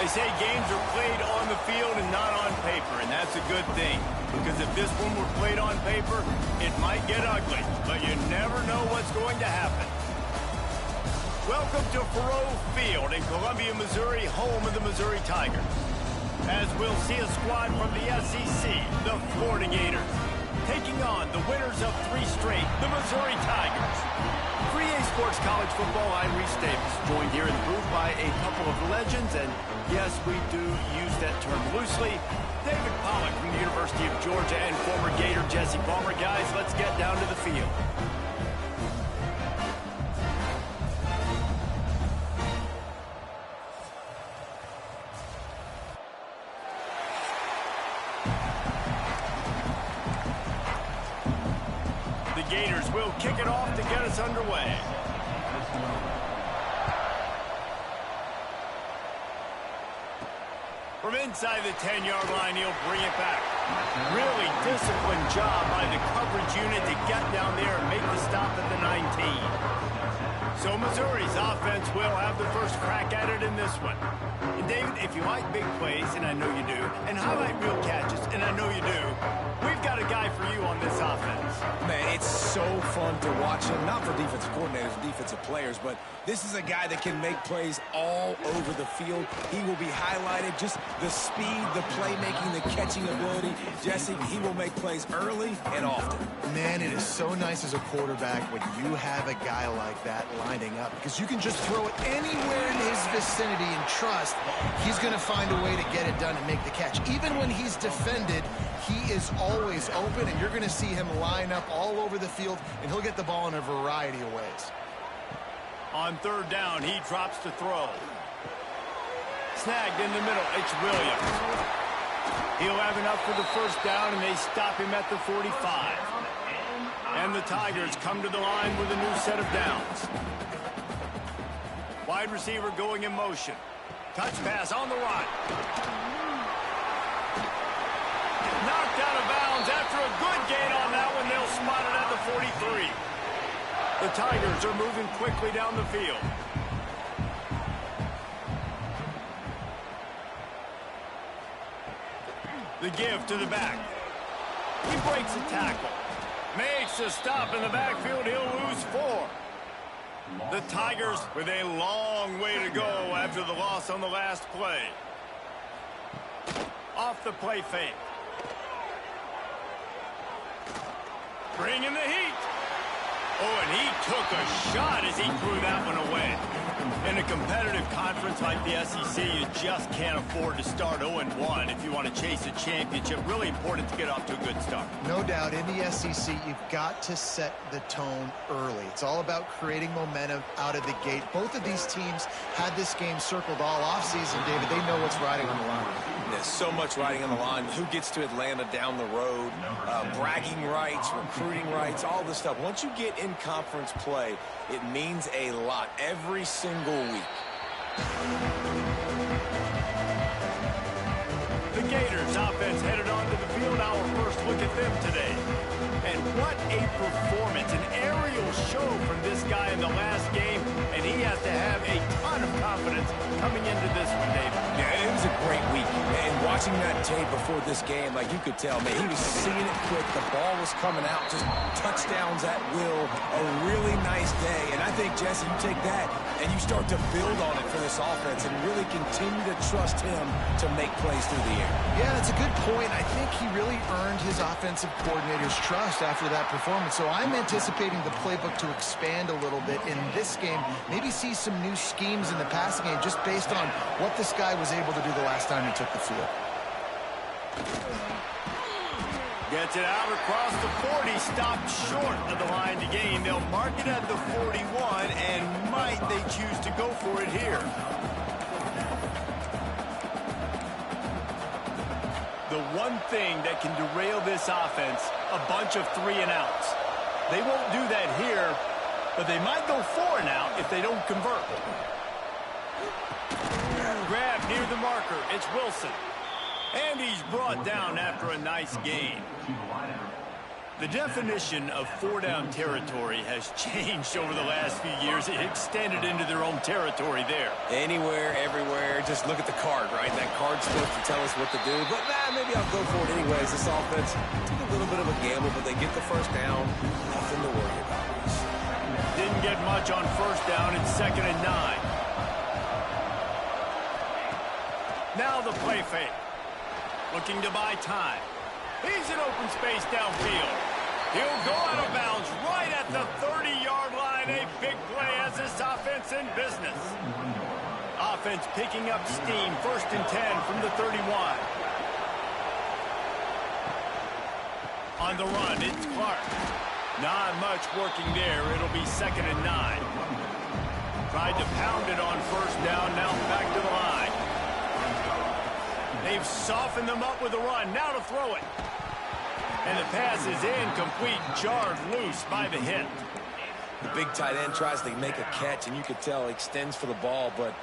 They say games are played on the field and not on paper, and that's a good thing. Because if this one were played on paper, it might get ugly, but you never know what's going to happen. Welcome to Faurot Field in Columbia, Missouri, home of the Missouri Tigers. As we'll see a squad from the SEC, the Florida Gators, taking on the winners of 3 straight, the Missouri Tigers. 3A Sports College Football, I'm Reese Davis, joined here in the booth by a couple of legends, and yes, we do use that term loosely. David Pollack from the University of Georgia and former Gator Jesse Palmer. Guys, let's get down to the field. The Gators will kick it off to get us underway. From inside the 10-yard line, he'll bring it back. Really disciplined job by the coverage unit to get down there and make the stop at the 19. So Missouri's offense will have the first crack at it in this one. And David, if you like big plays, and I know you do, and highlight real catches, and I know you do, we've got a guy for you on this offense. Man, it's so fun to watch him, not for defensive coordinators and defensive players, but this is a guy that can make plays all over the field. He will be highlighted, just the speed, the playmaking, the catching ability. Jesse, he will make plays early and often. Man, it is so nice as a quarterback when you have a guy like that lining up, because you can just throw it anywhere in his vicinity and trust he's going to find a way to get it done and make the catch. Even when he's defended, he is always open, and you're going to see him line up all over the field, and he'll get the ball in a variety of ways. On third down, he drops to throw. Snagged in the middle, it's Williams. He'll have enough for the first down, and they stop him at the 45. And the Tigers come to the line with a new set of downs. Wide receiver going in motion. Touch pass on the run. Knocked out of bounds after a good gain on that one. They'll spot it at the 43. The Tigers are moving quickly down the field. The give to the back. He breaks a tackle. Makes a stop in the backfield. He'll lose 4. The Tigers with a long way to go after the loss on the last play. Off the play fake. Bringing the heat. Oh, and he took a shot as he threw that one away. In a competitive conference like the SEC, you just can't afford to start 0-1 if you want to chase a championship. Really important to get off to a good start. No doubt, in the SEC, you've got to set the tone early. It's all about creating momentum out of the gate. Both of these teams had this game circled all offseason, David. They know what's riding on the line. There's so much riding on the line. Who gets to Atlanta down the road? Bragging rights, recruiting rights, all this stuff. Once you get in conference play, it means a lot every single week. The Gators offense headed onto the field. Our first look at them today. And what a performance, an aerial show from this guy in the last game, and he has to have a ton of confidence coming into this one, David. Yeah, it was a great week. And watching that tape before this game, like you could tell, man, he was seeing it quick. The ball was coming out, just touchdowns at will. A really nice day. And I think, Jesse, you take that and you start to build on it for this offense and really continue to trust him to make plays through the air. Yeah, that's a good point. I think he really earned his offensive coordinator's trust after that performance. So I'm anticipating the playbook to expand a little bit in this game. Maybe see some new schemes in the passing game just based on what this guy was able to do the last time he took the field. Gets it out across the 40, stopped short of the line to gain. They'll mark it at the 41, and might they choose to go for it here. The one thing that can derail this offense, a bunch of 3-and-outs. They won't do that here, but they might go 4-and-out if they don't convert. Grab near the marker. It's Wilson. And he's brought down after a nice gain. The definition of four-down territory has changed over the last few years. It extended into their own territory there. Anywhere, everywhere, just look at the card, right? That card's supposed to tell us what to do, but maybe I'll go for it anyways. This offense took a little bit of a gamble, but they get the first down. Nothing to worry about. Didn't get much on first down. It's 2nd and 9. Now the play fake. Looking to buy time. He's in open space downfield. He'll go out of bounds right at the 30-yard line. A big play has this offense in business. Offense picking up steam. 1st and 10 from the 31. On the run, it's Clark. Not much working there. It'll be 2nd and 9. Tried to pound it on first down. Now back to the line. They've softened them up with a run. Now to throw it. And the pass is incomplete, jarred loose by the hit. The big tight end tries to make a catch, and you could tell he extends for the ball, but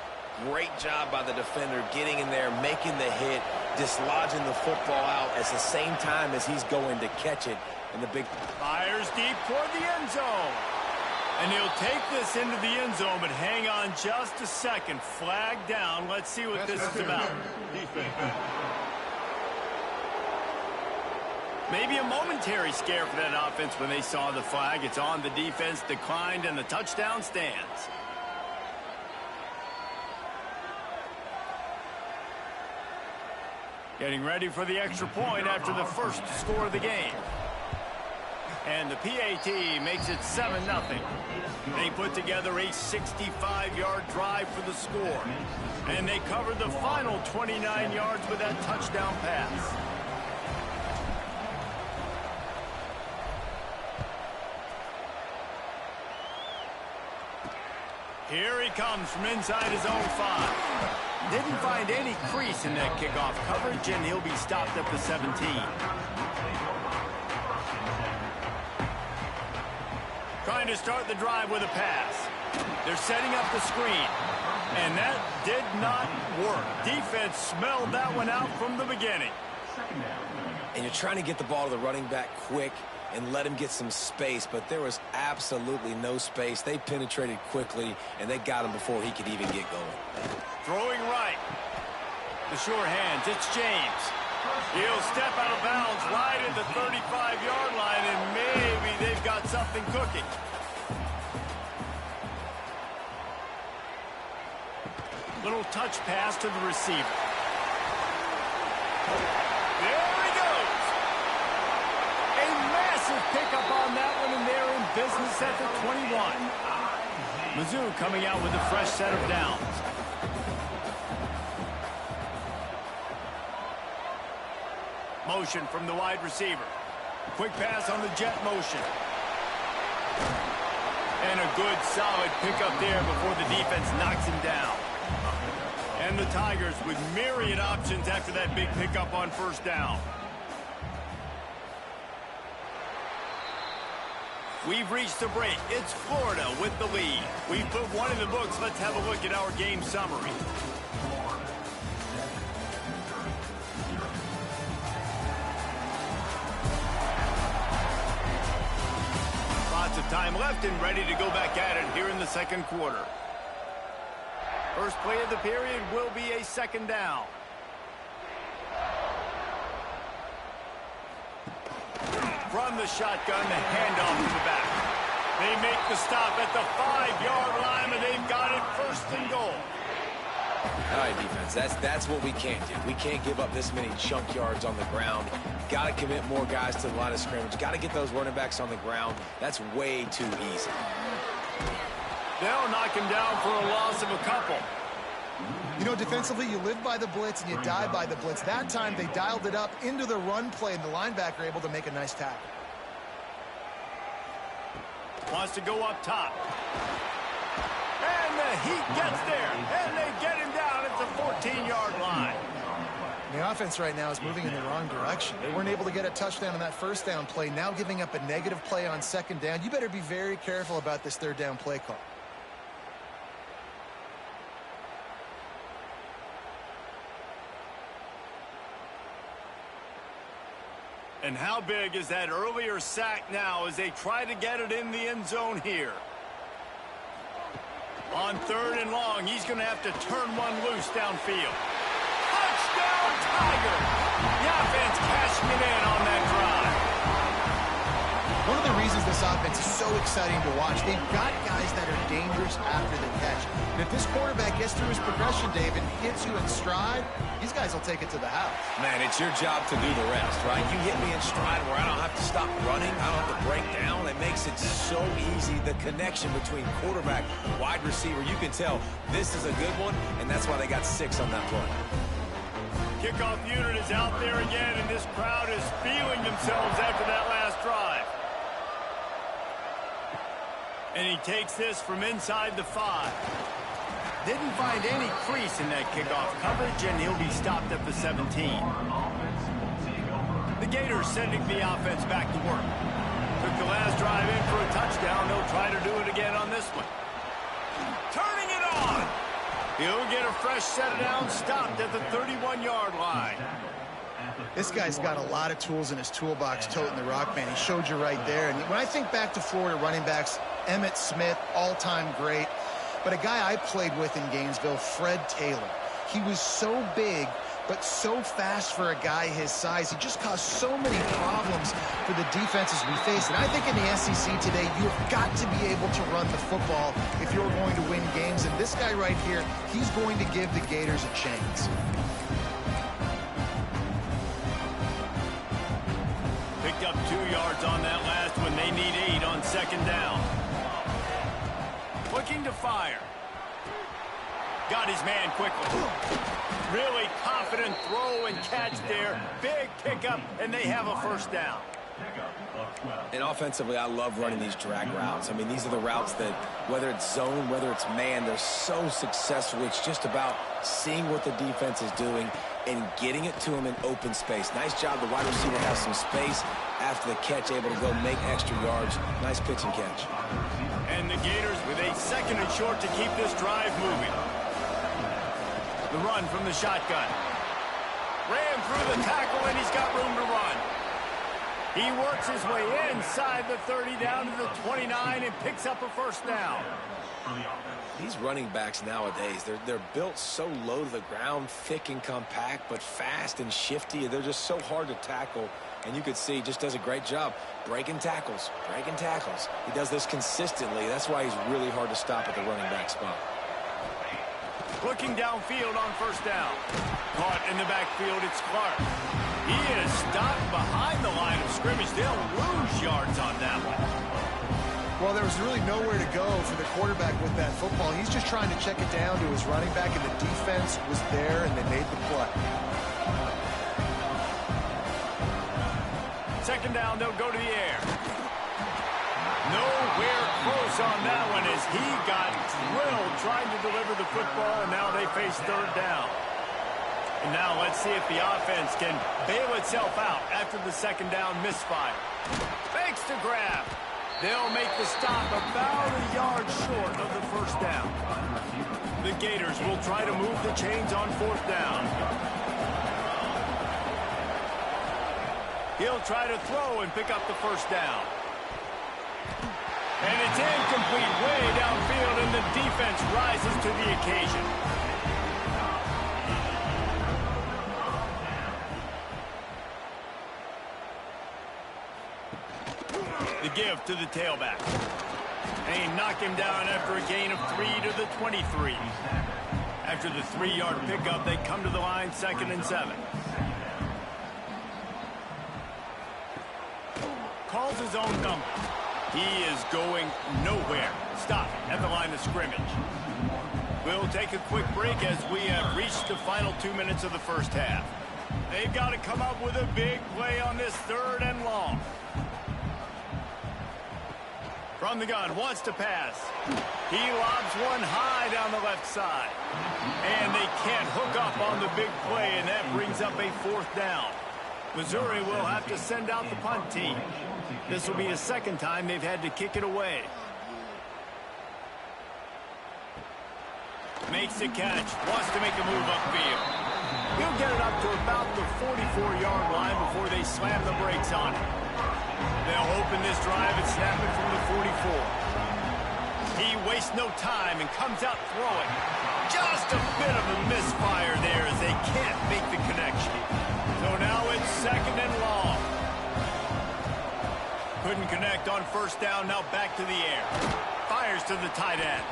great job by the defender getting in there, making the hit, dislodging the football out at the same time as he's going to catch it. And the big fires deep toward the end zone. And he'll take this into the end zone, but hang on just a second. Flag down. Let's see what this is about. Maybe a momentary scare for that offense when they saw the flag. It's on. The defense declined, and the touchdown stands. Getting ready for the extra point after the first score of the game. And the PAT makes it 7-0. They put together a 65-yard drive for the score. And they covered the final 29 yards with that touchdown pass. Here he comes from inside his own 5. Didn't find any crease in that kickoff coverage, and he'll be stopped at the 17. Trying to start the drive with a pass. They're setting up the screen. And that did not work. Defense smelled that one out from the beginning. And you're trying to get the ball to the running back quick and let him get some space, but there was absolutely no space. They penetrated quickly, and they got him before he could even get going. Throwing right. The sure hands. It's James. He'll step out of bounds right at the 35-yard line, and maybe they've got something cooking. Little touch pass to the receiver. There he goes. A massive pickup on that one, and they're in business at the 21. Mizzou coming out with a fresh set of downs. Motion from the wide receiver. Quick pass on the jet motion. And a good, solid pickup there before the defense knocks him down. And the Tigers with myriad options after that big pickup on first down. We've reached the break. It's Florida with the lead. We've put one in the books. Let's have a look at our game summary. Lots of time left and ready to go back at it here in the second quarter. First play of the period will be a 2nd down. From the shotgun, the handoff to the back. They make the stop at the 5-yard line, and they've got it 1st and goal. All right, defense, that's what we can't do. We can't give up this many chunk yards on the ground. Got to commit more guys to the line of scrimmage. Got to get those running backs on the ground. That's way too easy. They'll knock him down for a loss of a couple. You know, defensively, you live by the blitz and you die by the blitz. That time, they dialed it up into the run play, and the linebacker able to make a nice tackle. Wants to go up top. And the heat gets there, and they get him down at the 14-yard line. The offense right now is moving in the wrong direction. They weren't able to get a touchdown on that 1st down play, now giving up a negative play on 2nd down. You better be very careful about this 3rd down play call. And how big is that earlier sack now as they try to get it in the end zone here? On 3rd and long, he's going to have to turn one loose downfield. Touchdown, Tiger! The offense cashing it in on that drive. One of the reasons this offense is so exciting to watch, they've got guys that are dangerous after the catch. And if this quarterback gets through his progression, David, hits you in stride, these guys will take it to the house. Man, it's your job to do the rest, right? You hit me in stride where I don't have to stop running. I don't have to break down. It makes it so easy. The connection between quarterback, wide receiver, you can tell this is a good one, and that's why they got 6 on that play. Kickoff unit is out there again, and this crowd is feeling themselves after that last drive. And he takes this from inside the 5. Didn't find any crease in that kickoff coverage, and he'll be stopped at the 17. The Gators sending the offense back to work. Took the last drive in for a touchdown. They'll try to do it again on this one. Turning it on. He'll get a fresh set of downs, stopped at the 31-yard line. This guy's got a lot of tools in his toolbox toting the rock, man. He showed you right there. And when I think back to Florida running backs, Emmitt Smith, all-time great. But a guy I played with in Gainesville, Fred Taylor. He was so big, but so fast for a guy his size. He just caused so many problems for the defenses we face. And I think in the SEC today, you've got to be able to run the football if you're going to win games. And this guy right here, he's going to give the Gators a chance. Picked up 2 yards on that last one. They need 8 on 2nd down. Looking to fire. Got his man quickly. Really confident throw and catch there. Big pickup, and they have a 1st down. And offensively, I love running these drag routes. I mean, these are the routes that, whether it's zone, whether it's man, they're so successful. It's just about seeing what the defense is doing and getting it to them in open space. Nice job. The wide receiver has some space after the catch, able to go make extra yards. Nice pitch and catch. And the Gators with a 2nd and short to keep this drive moving. The run from the shotgun. Ran through the tackle, and he's got room to run. He works his way inside the 30 down to the 29 and picks up a 1st down. These running backs nowadays, they're built so low to the ground, thick and compact, but fast and shifty. They're just so hard to tackle. And you could see he just does a great job breaking tackles, breaking tackles. He does this consistently. That's why he's really hard to stop at the running back spot. Looking downfield on 1st down. Caught in the backfield, it's Clark. He is stopped behind the line of scrimmage. They'll lose yards on that one. Well, there was really nowhere to go for the quarterback with that football. He's just trying to check it down to his running back, and the defense was there, and they made the play. 2nd down, they'll go to the air. Nowhere close on that one as he got drilled trying to deliver the football, and now they face 3rd down. And now let's see if the offense can bail itself out after the 2nd down misfire. Fakes to grab. They'll make the stop about a yard short of the 1st down. The Gators will try to move the chains on 4th down. He'll try to throw and pick up the 1st down. And it's incomplete way downfield, and the defense rises to the occasion. The give to the tailback. And he knocked him down after a gain of 3 to the 23. After the 3-yard pickup, they come to the line 2nd and 7. Calls his own number. He is going nowhere. Stop at the line of scrimmage. We'll take a quick break as we have reached the final 2 minutes of the 1st half. They've got to come up with a big play on this 3rd and long. From the gun, wants to pass. He lobs one high down the left side. And they can't hook up on the big play, and that brings up a 4th down. Missouri will have to send out the punt team. This will be the 2nd time they've had to kick it away. Makes the catch, wants to make a move upfield. He'll get it up to about the 44-yard line before they slam the brakes on it. They'll open this drive and snap it from the 44. He wastes no time and comes out throwing. Just a bit of a misfire there as they can't make the connection. So now it's second and long. Couldn't connect on first down, now back to the air. Fires to the tight end.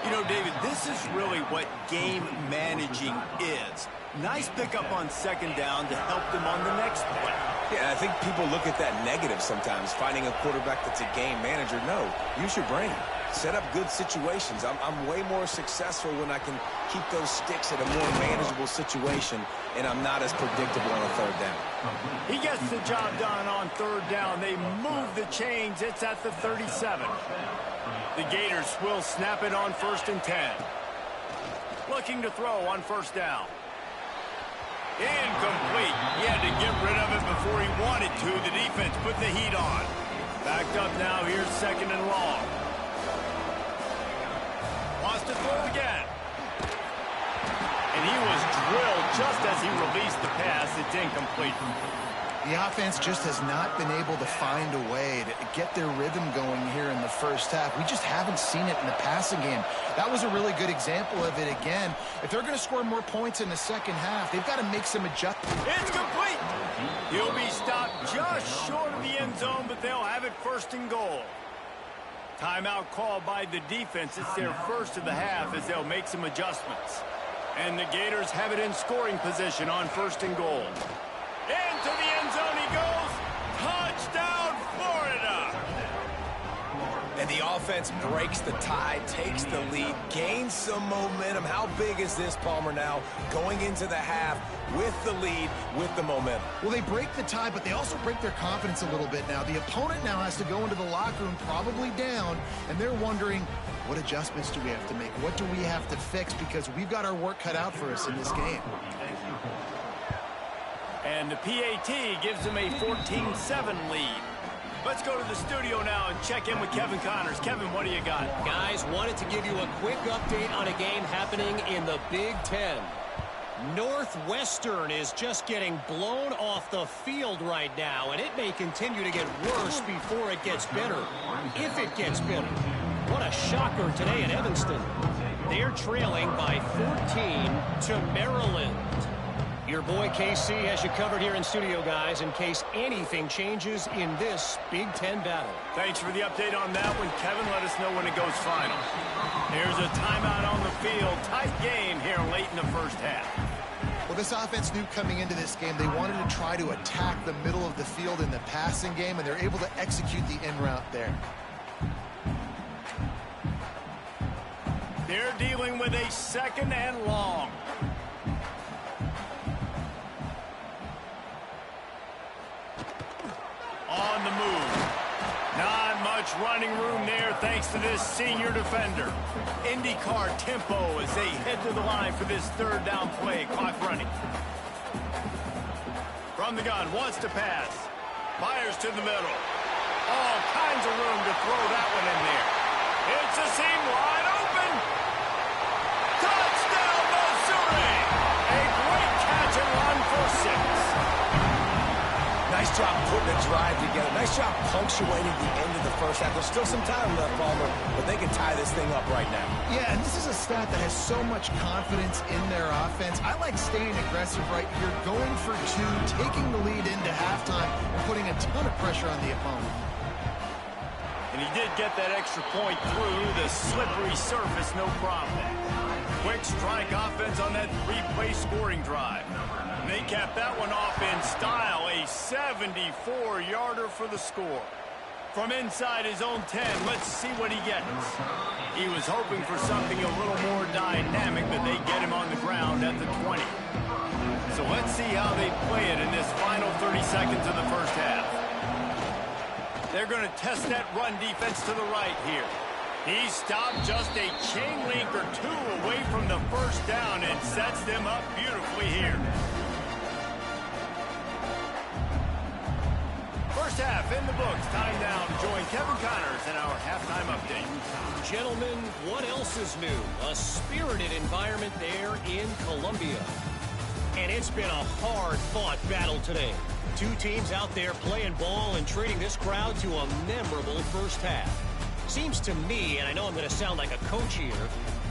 You know, David, this is really what game managing is. Nice pickup on second down to help them on the next play. Yeah, I think people look at that negative sometimes, finding a quarterback that's a game manager. No, use your brain. Set up good situations. I'm way more successful when I can keep those sticks at a more manageable situation, and I'm not as predictable on a third down. He gets the job done on third down. They move the chains. It's at the 37. The Gators will snap it on 1st and 10. Looking to throw on first down. Incomplete. He had to get rid of it before he wanted to. The defense put the heat on. Backed up now. Here's second and long. Wants to throw again. And he was drilled just as he released the pass. It's incomplete. The offense just has not been able to find a way to get their rhythm going here in the first half. We just haven't seen it in the passing game. That was a really good example of it again. If they're going to score more points in the second half, they've got to make some adjustments. It's complete. He'll be stopped just short of the end zone, but they'll have it 1st and goal. Timeout called by the defense. It's their first of the half as they'll make some adjustments. And the Gators have it in scoring position on 1st and goal. Into the end zone he goes. Touchdown, Florida. And the offense breaks the tie, takes the lead, gains some momentum. How big is this, Palmer, now going into the half with the lead, with the momentum? Well, they break the tie, but they also break their confidence a little bit now. The opponent now has to go into the locker room probably down, and they're wondering, what adjustments do we have to make? What do we have to fix? Because we've got our work cut out for us in this game. And the PAT gives them a 14-7 lead. Let's go to the studio now and check in with Kevin Connors. Kevin, what do you got? Guys, wanted to give you a quick update on a game happening in the Big Ten. Northwestern is just getting blown off the field right now, and it may continue to get worse before it gets better, if it gets better. What a shocker today in Evanston. They're trailing by 14 to Maryland. Your boy KC has you covered here in studio, guys, in case anything changes in this Big Ten battle. Thanks for the update on that one, Kevin. Let us know when it goes final. Here's a timeout on the field. Tight game here late in the first half. Well, this offense knew coming into this game they wanted to try to attack the middle of the field in the passing game, and they're able to execute the in route there. They're dealing with a second and long. On the move. Not much running room there thanks to this senior defender. IndyCar tempo as they head to the line for this third down play. Clock running. From the gun, wants to pass. Fires to the middle. All kinds of room to throw that one in there. It's a seam wide open. Touchdown, Missouri! A great catch and run for 6. Nice job putting a drive together. Nice job punctuating the end of the first half. There's still some time left, Palmer, but they can tie this thing up right now. Yeah, and this is a stat that has so much confidence in their offense. I like staying aggressive right here, going for 2, taking the lead into halftime, and putting a ton of pressure on the opponent. And he did get that extra point through the slippery surface, no problem. Quick strike offense on that 3-play scoring drive. And they capped that one off in style, a 74-yarder for the score. From inside his own 10, let's see what he gets. He was hoping for something a little more dynamic, but they get him on the ground at the 20. So let's see how they play it in this final 30 seconds of the first half. They're going to test that run defense to the right here. He stopped just a chain link or 2 away from the first down and sets them up beautifully here. First half in the books. Time now to join Kevin Connors in our halftime update. Gentlemen, what else is new? A spirited environment there in Columbia. And it's been a hard-fought battle today. Two teams out there playing ball and treating this crowd to a memorable first half. Seems to me, and I know I'm going to sound like a coach here,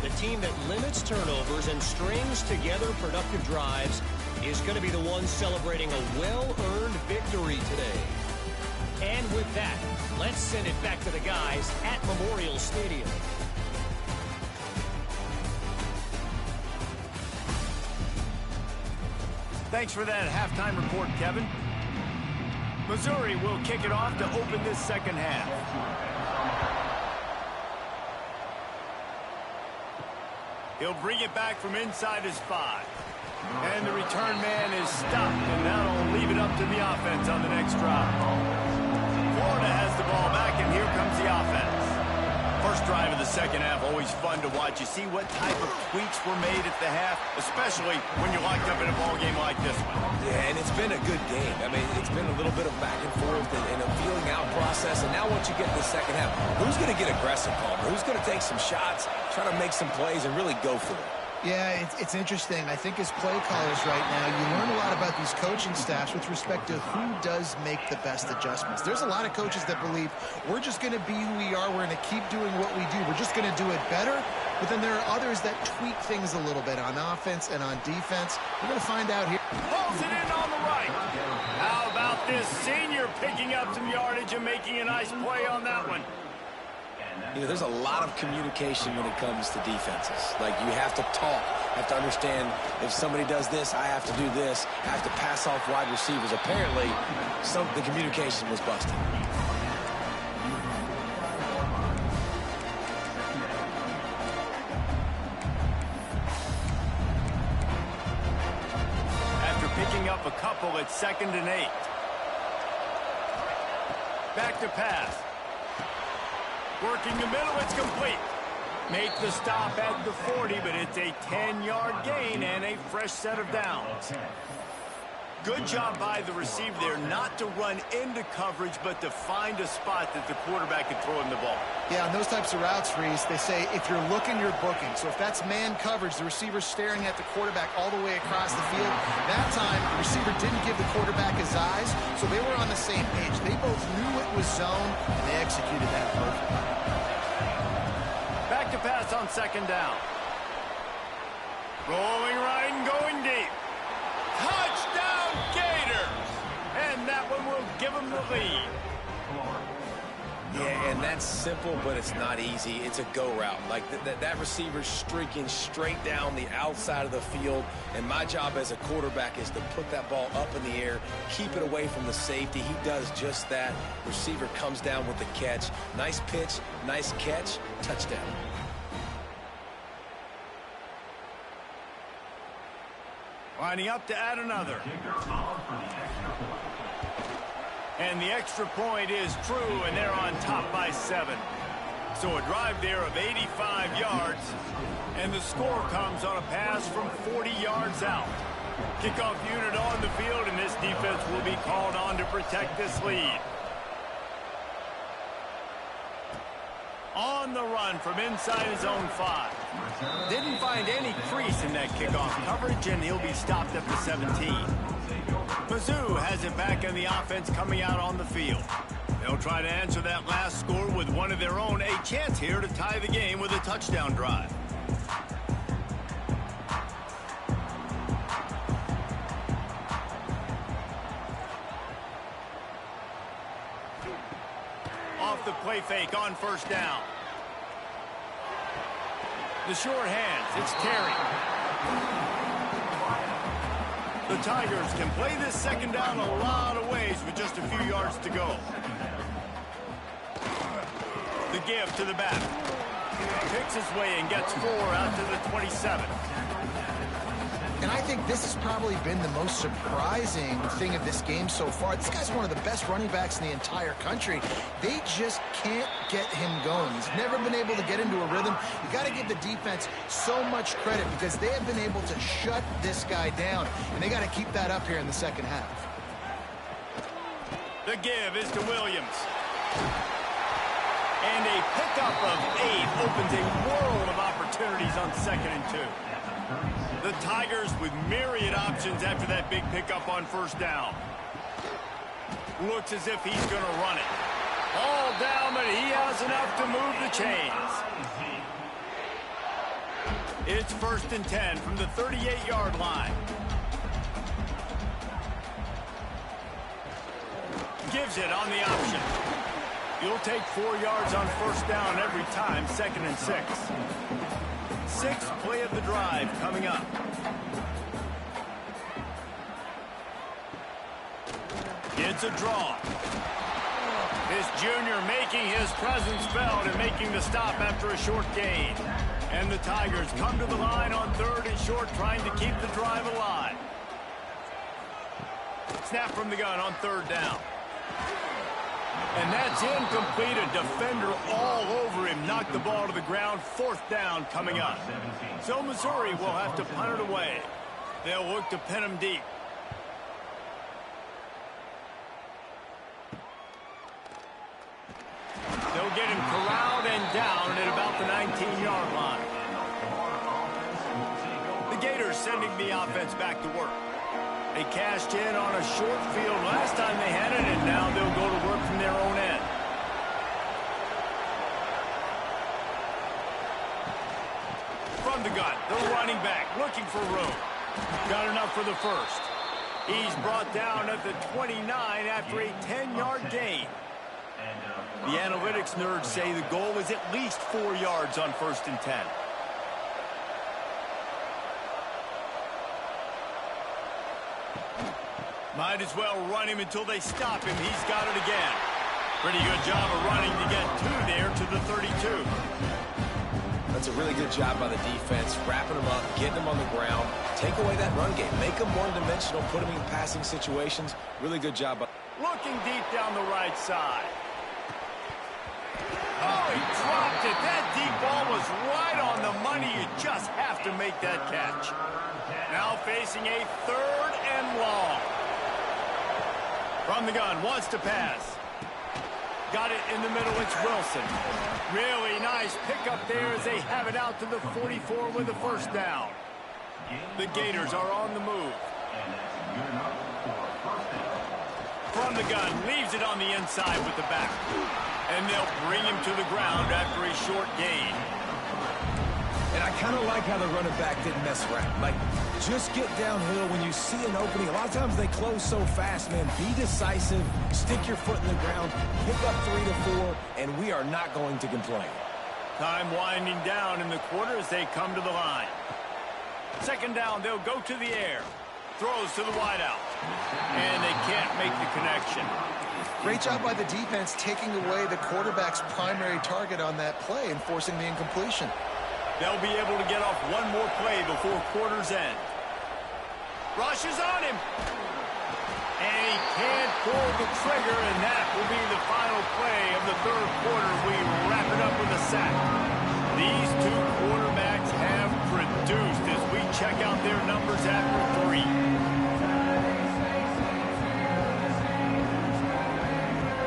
the team that limits turnovers and strings together productive drives is going to be the one celebrating a well-earned victory today. And with that, let's send it back to the guys at Memorial Stadium. Thanks for that halftime report, Kevin. Missouri will kick it off to open this second half. He'll bring it back from inside his 5. And the return man is stopped, and that'll leave it up to the offense on the next drive. Florida has the ball back, and here comes the offense. First drive of the second half, always fun to watch. You see what type of tweaks were made at the half, especially when you're locked up in a ball game like this one. Yeah, and it's been a good game. I mean, it's been a little bit of back and forth and a feeling out process. And now once you get in the second half, who's going to get aggressive, Palmer? Who's going to take some shots, try to make some plays, and really go for it? Yeah, it's interesting. I think as play callers right now, you learn a lot about these coaching staffs with respect to who does make the best adjustments. There's a lot of coaches that believe we're just going to be who we are. We're going to keep doing what we do. We're just going to do it better. But then there are others that tweak things a little bit on offense and on defense. We're going to find out here. Pulls it in on the right. How about this senior picking up some yardage and making a nice play on that one? You know, there's a lot of communication when it comes to defenses. Like, you have to talk, have to understand if somebody does this, I have to do this, I have to pass off wide receivers. Apparently, the communication was busted. After picking up a couple at 2nd and 8. Back to pass. Working the middle, it's complete. Make the stop at the 40, but it's a 10-yard gain and a fresh set of downs. Good job by the receiver there not to run into coverage, but to find a spot that the quarterback can throw him the ball. Yeah, on those types of routes, Reese, they say if you're looking, you're booking. So if that's man coverage, the receiver's staring at the quarterback all the way across the field. That time, the receiver didn't give the quarterback his eyes, so they were on the same page. They both knew it was zone, and they executed that perfectly. Back to pass on 2nd down. Rolling right and going deep. Touchdown, Gators! And that one will give them the lead. Yeah, and that's simple, but it's not easy. It's a go route. Like, that receiver's streaking straight down the outside of the field, and my job as a quarterback is to put that ball up in the air, keep it away from the safety. He does just that. Receiver comes down with the catch. Nice pitch, nice catch, touchdown. Lining up to add another. And the extra point is true, and they're on top by 7. So a drive there of 85 yards, and the score comes on a pass from 40 yards out. Kickoff unit on the field, and this defense will be called on to protect this lead. On the run from inside his own 5. Didn't find any crease in that kickoff coverage, and he'll be stopped at the 17. Mizzou has it back in the offense coming out on the field. They'll try to answer that last score with one of their own. A chance here to tie the game with a touchdown drive. Off the play fake on 1st down. The short hands, it's Terry. The Tigers can play this 2nd down a lot of ways with just a few yards to go. The give to the back. Picks his way and gets 4 out to the 27. And I think this has probably been the most surprising thing of this game so far. This guy's one of the best running backs in the entire country. They just can't get him going. He's never been able to get into a rhythm. You got to give the defense so much credit because they have been able to shut this guy down. And they got to keep that up here in the second half. The give is to Williams. And a pickup of 8 opens a world of opportunity opportunities on 2nd and 2. The Tigers with myriad options after that big pickup on 1st down. Looks as if he's going to run it. All down, but he has enough to move the chains. It's 1st and 10 from the 38-yard line. Gives it on the option. You'll take 4 yards on 1st down every time, 2nd and 6. 6th play of the drive coming up. It's a draw. This junior making his presence felt and making the stop after a short gain. And the Tigers come to the line on 3rd and short, trying to keep the drive alive. Snap from the gun on 3rd down. And that's incomplete. A defender all over him. Knocked the ball to the ground. 4th down coming up. So Missouri will have to punt it away. They'll look to pin him deep. They'll get him corralled and down at about the 19-yard line. The Gators sending the offense back to work. They cashed in on a short field last time they had it, and now they'll go to work from their own end. From the gun, the running back looking for room. Got enough for the 1st. He's brought down at the 29 after a 10-yard gain. The analytics nerds say the goal is at least 4 yards on 1st and 10. Might as well run him until they stop him. He's got it again. Pretty good job of running to get 2 there to the 32. That's a really good job by the defense, wrapping them up, getting them on the ground, take away that run game, make them one-dimensional, put them in passing situations. Really good job. Looking deep down the right side. Oh, he dropped it. That deep ball was right on the money. You just have to make that catch. Now facing a 3rd and long. From the gun, wants to pass. Got it in the middle, it's Wilson. Really nice pickup there as they have it out to the 44 with the 1st down. The Gators are on the move. From the gun, leaves it on the inside with the back. And they'll bring him to the ground after a short gain. And I kind of like how the running back didn't mess around. Like, just get downhill when you see an opening. A lot of times they close so fast, man. Be decisive, stick your foot in the ground, pick up 3 to 4, and we are not going to complain. Time winding down in the quarter as they come to the line. 2nd down, they'll go to the air. Throws to the wideout. And they can't make the connection. Great job by the defense taking away the quarterback's primary target on that play and forcing the incompletion. They'll be able to get off one more play before quarter's end. Rushes on him. And he can't pull the trigger, and that will be the final play of the 3rd quarter. We wrap it up with a sack. These 2 quarterbacks have produced as we check out their numbers after 3.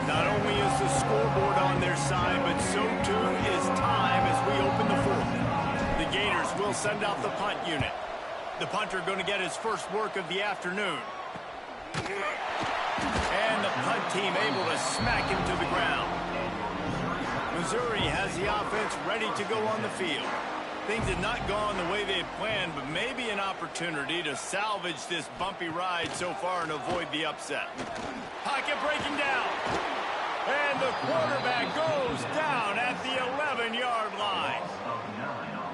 Not only is the scoreboard on their side, but so too is time as we open the 4th. The Gators will send out the punt unit. The punter going to get his first work of the afternoon. And the punt team able to smack him to the ground. Missouri has the offense ready to go on the field. Things had not gone the way they had planned, but maybe an opportunity to salvage this bumpy ride so far and avoid the upset. Pocket breaking down. And the quarterback goes down at the 11-yard line.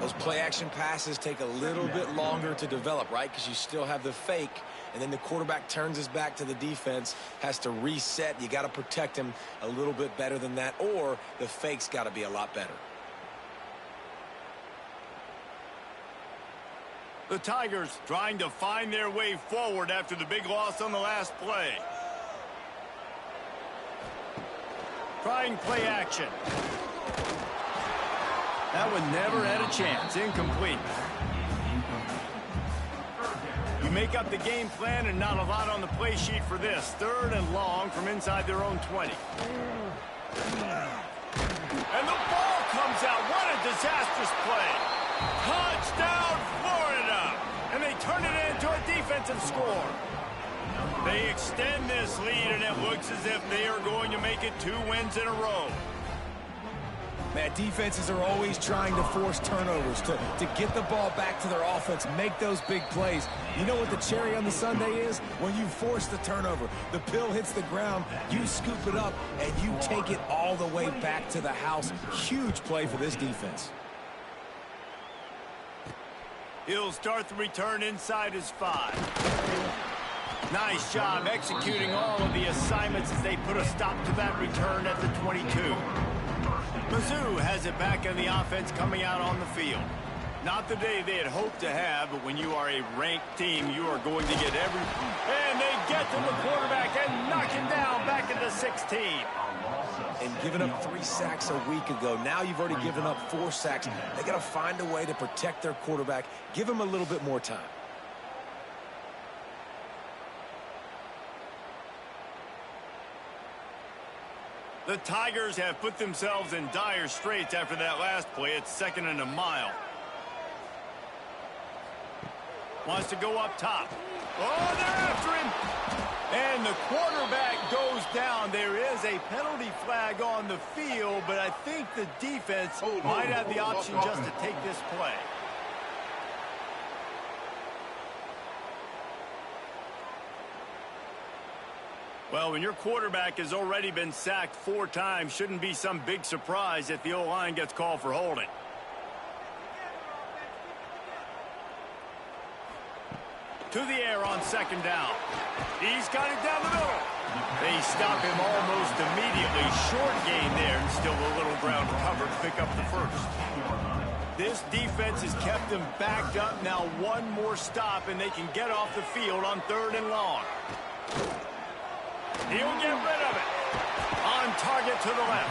Those play-action passes take a little bit longer to develop, right? Because you still have the fake, and then the quarterback turns his back to the defense, has to reset. You got to protect him a little bit better than that, or the fake's got to be a lot better. The Tigers trying to find their way forward after the big loss on the last play. Trying play action. That one never had a chance. Incomplete. You make up the game plan and not a lot on the play sheet for this. 3rd and long from inside their own 20. And the ball comes out. What a disastrous play. Touchdown, Florida! And they turn it into a defensive score. They extend this lead, and it looks as if they are going to make it 2 wins in a row. Man, defenses are always trying to force turnovers to get the ball back to their offense, make those big plays. You know what the cherry on the sundae is? When you force the turnover, the pill hits the ground, you scoop it up, and you take it all the way back to the house. Huge play for this defense. He'll start the return inside his 5. Nice job executing all of the assignments as they put a stop to that return at the 22. Mizzou has it back in the offense coming out on the field. Not the day they had hoped to have, but when you are a ranked team, you are going to get every... And they get to the quarterback and knock him down back at the 16. And giving up 3 sacks a week ago. Now you've already given up 4 sacks. They got to find a way to protect their quarterback. Give him a little bit more time. The Tigers have put themselves in dire straits after that last play. It's 2nd and a mile. Wants to go up top. Oh, they're after him. And the quarterback goes down. There is a penalty flag on the field, but I think the defense might have the option just to take this play. Well, when your quarterback has already been sacked 4 times, shouldn't be some big surprise if the O-line gets called for holding. To the air on 2nd down. He's got it down the middle. They stop him almost immediately. Short gain there, and still a little ground cover to pick up the first. This defense has kept them backed up. Now 1 more stop, and they can get off the field on 3rd and long. He'll get rid of it. On target to the left.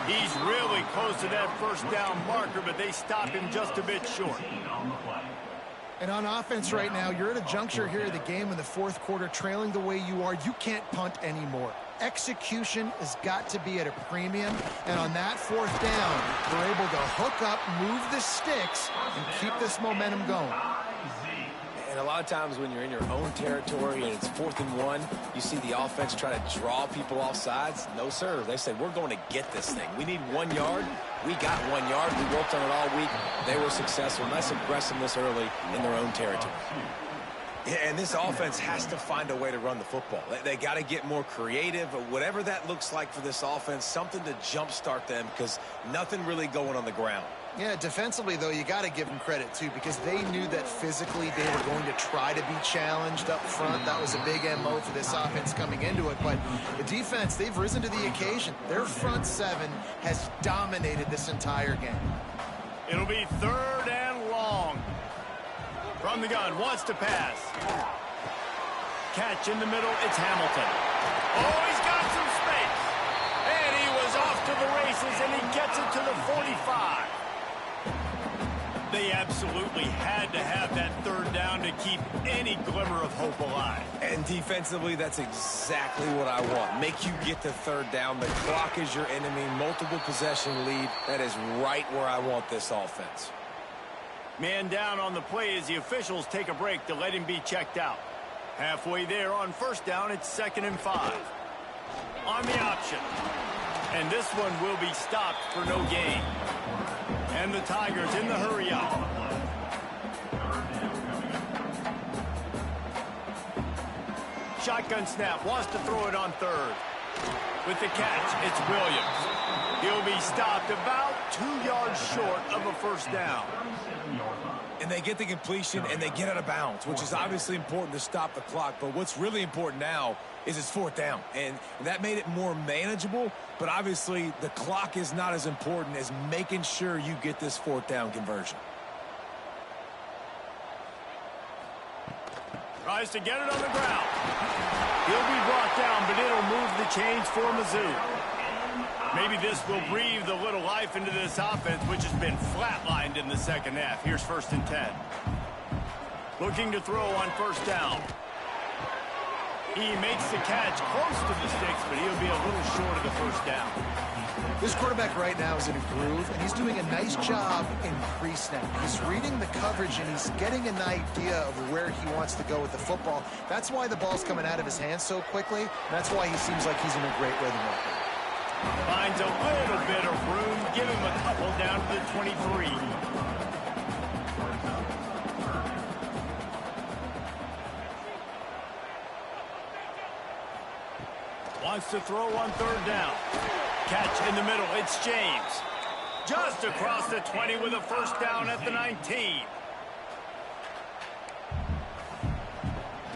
He's really close to that 1st down marker, but they stop him just a bit short. And on offense right now, you're at a juncture here of the game in the 4th quarter, trailing the way you are. You can't punt anymore. Execution has got to be at a premium. And on that 4th down, they're able to hook up, move the sticks, and keep this momentum going. And a lot of times when you're in your own territory and it's 4th and 1, you see the offense try to draw people off sides. No, sir. They said, we're going to get this thing. We need 1 yard. We got 1 yard. We worked on it all week. They were successful. Nice aggressiveness early in their own territory. And this offense has to find a way to run the football. They got to get more creative, whatever that looks like for this offense, something to jumpstart them because nothing really going on the ground. Yeah, defensively, though, you got to give them credit, too, because they knew that physically they were going to try to be challenged up front. That was a big MO for this offense coming into it. But the defense, they've risen to the occasion. Their front 7 has dominated this entire game. It'll be 3rd and long. From the gun, wants to pass. Catch in the middle, it's Hamilton. Oh, he's got some space. And he was off to the races, and he gets it to the 45. They absolutely had to have that 3rd down to keep any glimmer of hope alive. And defensively, that's exactly what I want. Make you get to 3rd down. The clock is your enemy. Multiple possession lead. That is right where I want this offense. Man down on the play as the officials take a break to let him be checked out. Halfway there on 1st down, it's 2nd and 5. On the option. And this one will be stopped for no gain. And the Tigers in the hurry up. Shotgun snap, wants to throw it on 3rd. With the catch, it's Williams. He'll be stopped about 2 yards short of a 1st down. And they get the completion and they get out of bounds, which is obviously important to stop the clock. But what's really important now is it's 4th down. And that made it more manageable. But obviously the clock is not as important as making sure you get this 4th down conversion. Tries to get it on the ground. He'll be brought down, but it'll move the chains for Mizzou. Maybe this will breathe a little life into this offense, which has been flatlined in the 2nd half. Here's 1st and 10. Looking to throw on 1st down. He makes the catch close to the sticks, but he'll be a little short of the first down. This quarterback right now is in a groove, and he's doing a nice job in pre-snap. He's reading the coverage, and he's getting an idea of where he wants to go with the football. That's why the ball's coming out of his hands so quickly. That's why he seems like he's in a great rhythm right now. Finds a little bit of room. Give him a couple down to the 23. Wants to throw on third down. Catch in the middle. It's James. Just across the 20 with a first down at the 19.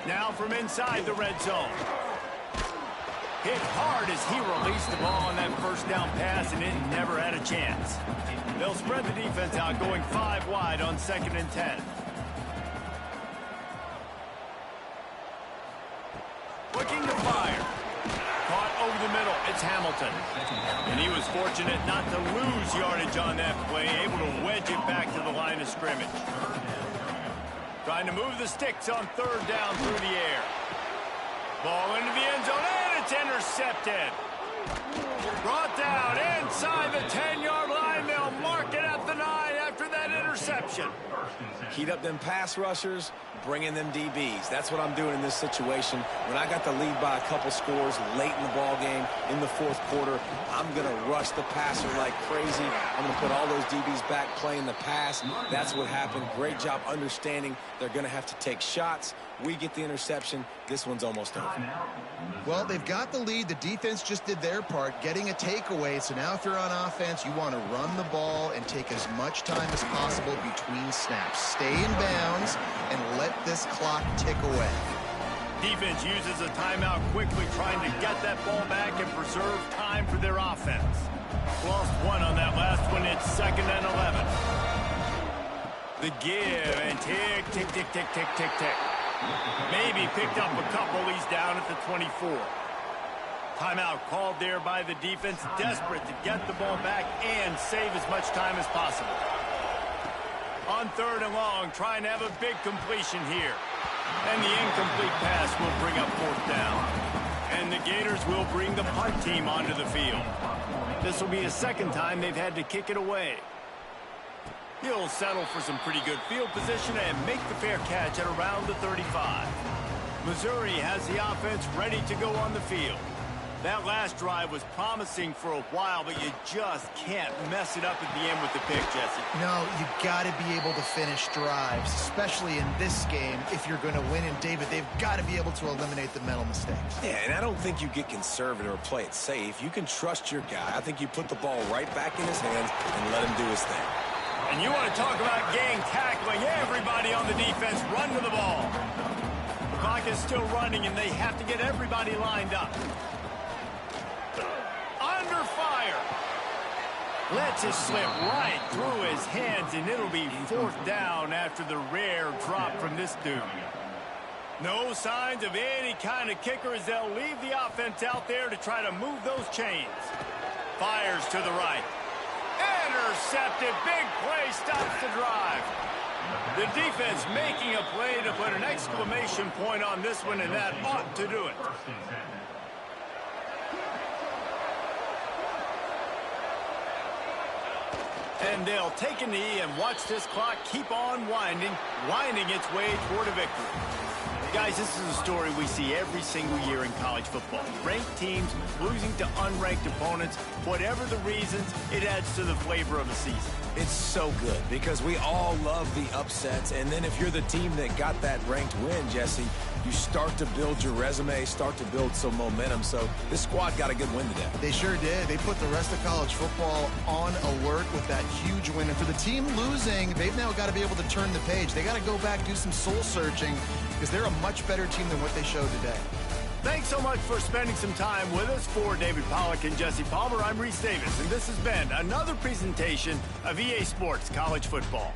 Now from inside the red zone. Hit hard as he released the ball on that first down pass, and it never had a chance. They'll spread the defense out, going 5 wide on 2nd and 10. Looking to fire. Caught over the middle. It's Hamilton. And he was fortunate not to lose yardage on that play, able to wedge it back to the line of scrimmage. Trying to move the sticks on third down through the air. Ball into the end zone, and it's intercepted. Brought down inside the 10-yard line. They'll mark it at the 9 after that interception. Heat up them pass rushers, bring in them DBs. That's what I'm doing in this situation. When I got the lead by a couple scores late in the ball game, in the 4th quarter, I'm going to rush the passer like crazy. I'm going to put all those DBs back playing the pass. That's what happened. Great job understanding they're going to have to take shots. We get the interception. This one's almost over. Well, they've got the lead. The defense just did their part, getting a takeaway. So now if you're on offense, you want to run the ball and take as much time as possible between snaps. Stay in bounds and let this clock tick away. Defense uses a timeout quickly, trying to get that ball back and preserve time for their offense. Lost 1 on that last one. It's 2nd and 11. The give and tick, tick, tick, tick, tick, tick, tick. Maybe picked up a couple. He's down at the 24. Timeout called there by the defense, desperate to get the ball back and save as much time as possible. On 3rd and long, trying to have a big completion here. And the incomplete pass will bring up 4th down. And the Gators will bring the punt team onto the field. This will be a 2nd time they've had to kick it away. He'll settle for some pretty good field position and make the fair catch at around the 35. Missouri has the offense ready to go on the field. That last drive was promising for a while, but you just can't mess it up at the end with the pick, Jesse. No, you got to be able to finish drives, especially in this game if you're going to win. And, David, they've got to be able to eliminate the mental mistakes. Yeah, and I don't think you get conservative or play it safe. You can trust your guy. I think you put the ball right back in his hands and let him do his thing. And you want to talk about gang tackling. Everybody on the defense run to the ball. The clock is still running, and they have to get everybody lined up. Under fire. Lets it slip right through his hands, and it'll be 4th down after the rare drop from this dude. No signs of any kind of kicker as they'll leave the offense out there to try to move those chains. Fires to the right. Intercepted. Big play stops the drive. The defense making a play to put an exclamation point on this one, and that ought to do it. And they'll take a knee and watch this clock keep on winding its way toward a victory. Guys, this is a story we see every single year in college football. Ranked teams losing to unranked opponents. Whatever the reasons, it adds to the flavor of the season. It's so good because we all love the upsets. And then if you're the team that got that ranked win, Jesse, you start to build your resume, start to build some momentum. So this squad got a good win today. They sure did. They put the rest of college football on alert with that huge win. And for the team losing, they've now got to be able to turn the page. They got to go back, do some soul searching, because they're a much better team than what they showed today. Thanks so much for spending some time with us. For David Pollack and Jesse Palmer, I'm Reese Davis, and this has been another presentation of EA Sports College Football.